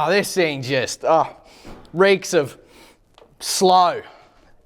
This thing just reeks of slow.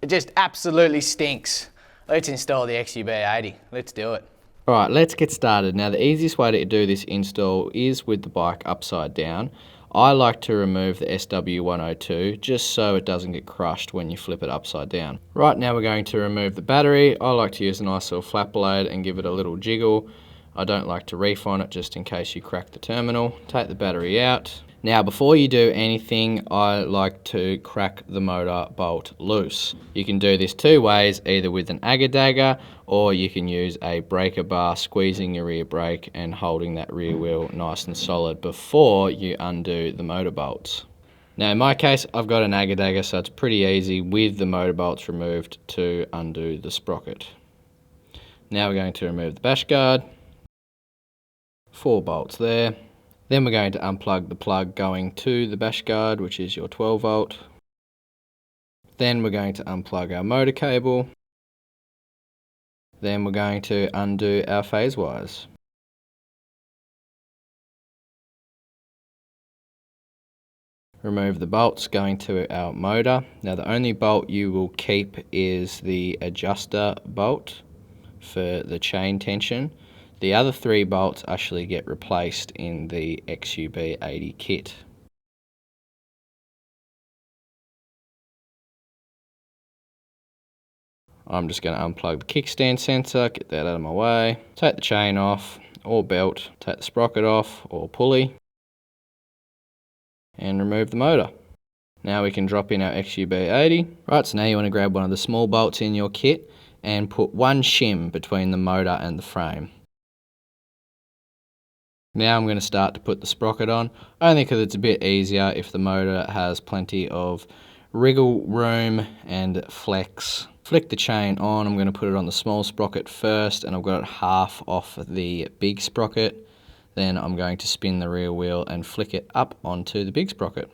It just absolutely stinks. Let's install the XUB-80. Let's do it. Alright, let's get started. Now the easiest way to do this install is with the bike upside down. I like to remove the SW102 just so it doesn't get crushed when you flip it upside down. Right now we're going to remove the battery. I like to use a nice little flat blade and give it a little jiggle. I don't like to reef on it just in case you crack the terminal. Take the battery out. Now before you do anything, I like to crack the motor bolt loose. You can do this two ways, either with an agar dagger or you can use a breaker bar, squeezing your rear brake and holding that rear wheel nice and solid before you undo the motor bolts. Now in my case, I've got an agar dagger, so it's pretty easy with the motor bolts removed to undo the sprocket. Now we're going to remove the bash guard. 4 bolts there. Then we're going to unplug the plug going to the bash guard, which is your 12 volt. Then we're going to unplug our motor cable. Then we're going to undo our phase wires. Remove the bolts going to our motor. Now the only bolt you will keep is the adjuster bolt for the chain tension. The other 3 bolts actually get replaced in the XUB-80 kit. I'm just going to unplug the kickstand sensor, get that out of my way, take the chain off or belt, take the sprocket off or pulley and remove the motor. Now we can drop in our XUB-80. Right, so now you want to grab one of the small bolts in your kit and put 1 shim between the motor and the frame. Now I'm going to start to put the sprocket on, only because it's a bit easier if the motor has plenty of wriggle room and flex. Flick the chain on. I'm going to put it on the small sprocket first, and I've got it half off the big sprocket. Then I'm going to spin the rear wheel and flick it up onto the big sprocket.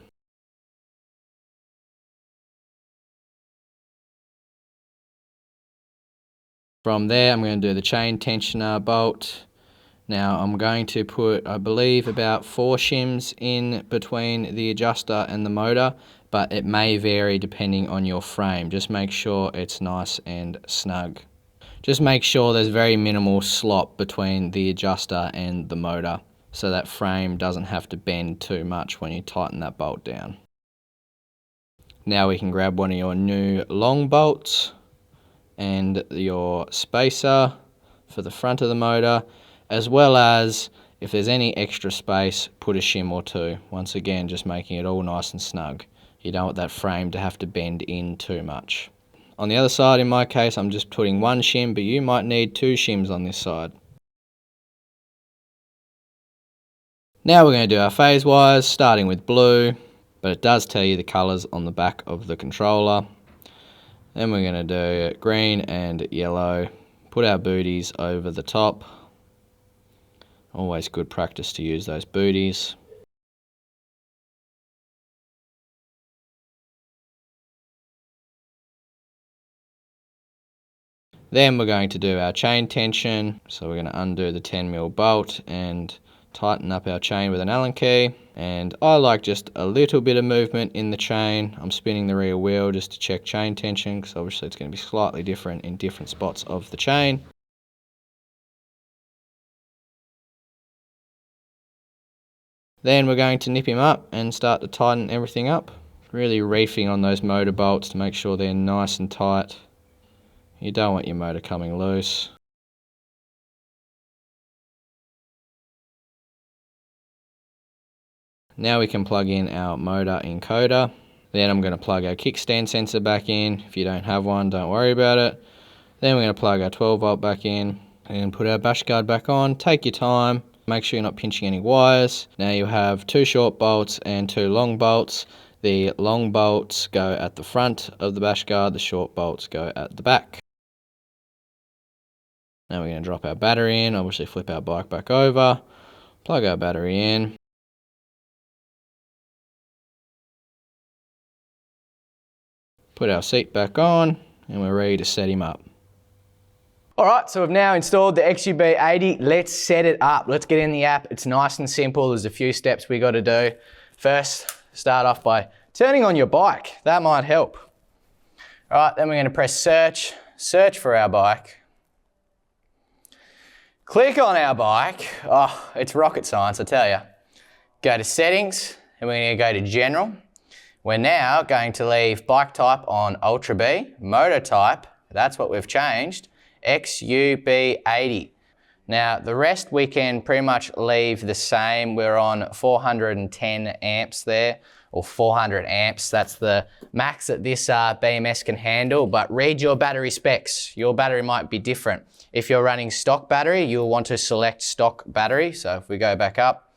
From there I'm going to do the chain tensioner bolt. Now I'm going to put, I believe, about 4 shims in between the adjuster and the motor, but it may vary depending on your frame. Just make sure it's nice and snug. Just make sure there's very minimal slop between the adjuster and the motor, so that frame doesn't have to bend too much when you tighten that bolt down. Now we can grab one of your new long bolts and your spacer for the front of the motor, as well as, if there's any extra space, put a shim or 2. Once again, just making it all nice and snug. You don't want that frame to have to bend in too much. On the other side, in my case, I'm just putting 1 shim, but you might need 2 shims on this side. Now we're going to do our phase wires, starting with blue, but it does tell you the colours on the back of the controller. Then we're going to do green and yellow. Put our booties over the top. Always good practice to use those booties. Then we're going to do our chain tension. So we're going to undo the 10mm bolt and tighten up our chain with an Allen key. And I like just a little bit of movement in the chain. I'm spinning the rear wheel just to check chain tension, because obviously it's going to be slightly different in different spots of the chain. Then we're going to nip him up and start to tighten everything up. Really reefing on those motor bolts to make sure they're nice and tight. You don't want your motor coming loose. Now we can plug in our motor encoder. Then I'm going to plug our kickstand sensor back in. If you don't have one, don't worry about it. Then we're going to plug our 12 volt back in and put our bash guard back on. Take your time. Make sure you're not pinching any wires. Now you have 2 short bolts and 2 long bolts. The long bolts go at the front of the bash guard, the short bolts go at the back. Now we're going to drop our battery in, obviously flip our bike back over, plug our battery in. Put our seat back on and we're ready to set him up. All right, so we've now installed the XUB-80. Let's set it up. Let's get in the app. It's nice and simple. There's a few steps we got to do. First, start off by turning on your bike. That might help. All right, then we're going to press search. Search for our bike. Click on our bike. Oh, it's rocket science, I tell you. Go to settings, and we're going to go to general. We're now going to leave bike type on Ultra B, motor type, that's what we've changed, XUB-80. Now the rest we can pretty much leave the same. We're on 410 amps there, or 400 amps. That's the max that this BMS can handle, but read your battery specs. Your battery might be different. If you're running stock battery, you'll want to select stock battery. So if we go back up,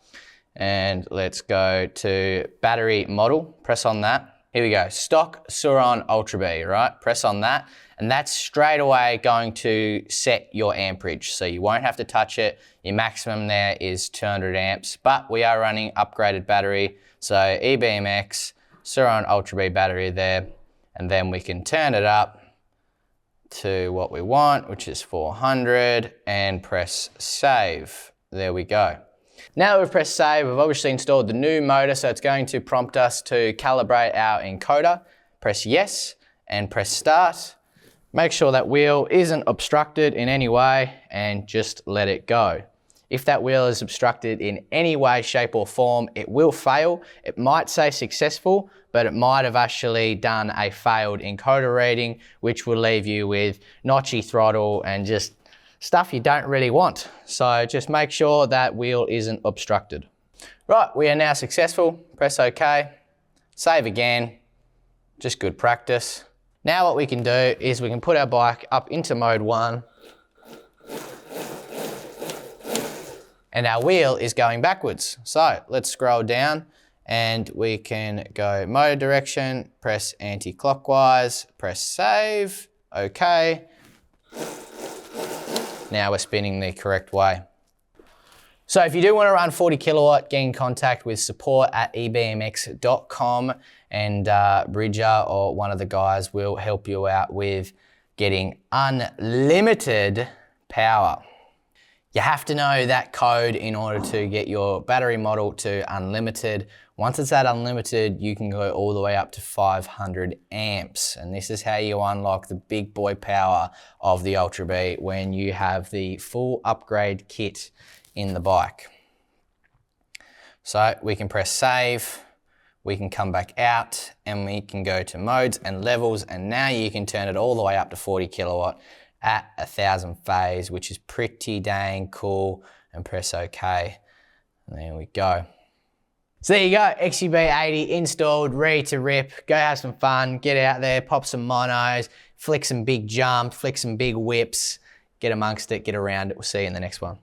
and let's go to battery model, press on that. Here we go, stock Suron Ultra B, right? Press on that, and that's straight away going to set your amperage. So you won't have to touch it. Your maximum there is 200 amps, but we are running upgraded battery. So EBMX, Suron Ultra B battery there, and then we can turn it up to what we want, which is 400, and press save. There we go. Now that we've pressed save, we've obviously installed the new motor, so it's going to prompt us to calibrate our encoder. Press yes and press start. Make sure that wheel isn't obstructed in any way and just let it go. If that wheel is obstructed in any way, shape or form, it will fail. It might say successful, but it might have actually done a failed encoder reading, which will leave you with notchy throttle and just stuff you don't really want. So just make sure that wheel isn't obstructed. Right, we are now successful. Press OK, save again, just good practice. Now what we can do is we can put our bike up into mode 1, and our wheel is going backwards. So let's scroll down and we can go motor direction, press anti-clockwise, press save, OK. Now we're spinning the correct way. So if you do want to run 40 kilowatt, get in contact with support@ebmx.com, and Bridger or one of the guys will help you out with getting unlimited power. You have to know that code in order to get your battery model to unlimited. Once it's at unlimited, you can go all the way up to 500 amps. And this is how you unlock the big boy power of the Ultra B when you have the full upgrade kit in the bike. So we can press save, we can come back out, and we can go to modes and levels, and now you can turn it all the way up to 40 kilowatt at 1000 phase, which is pretty dang cool, and press OK. And there we go. So there you go, XUB-80 installed, ready to rip. Go have some fun, get out there, pop some monos, flick some big jumps, flick some big whips, get amongst it, get around it. We'll see you in the next one.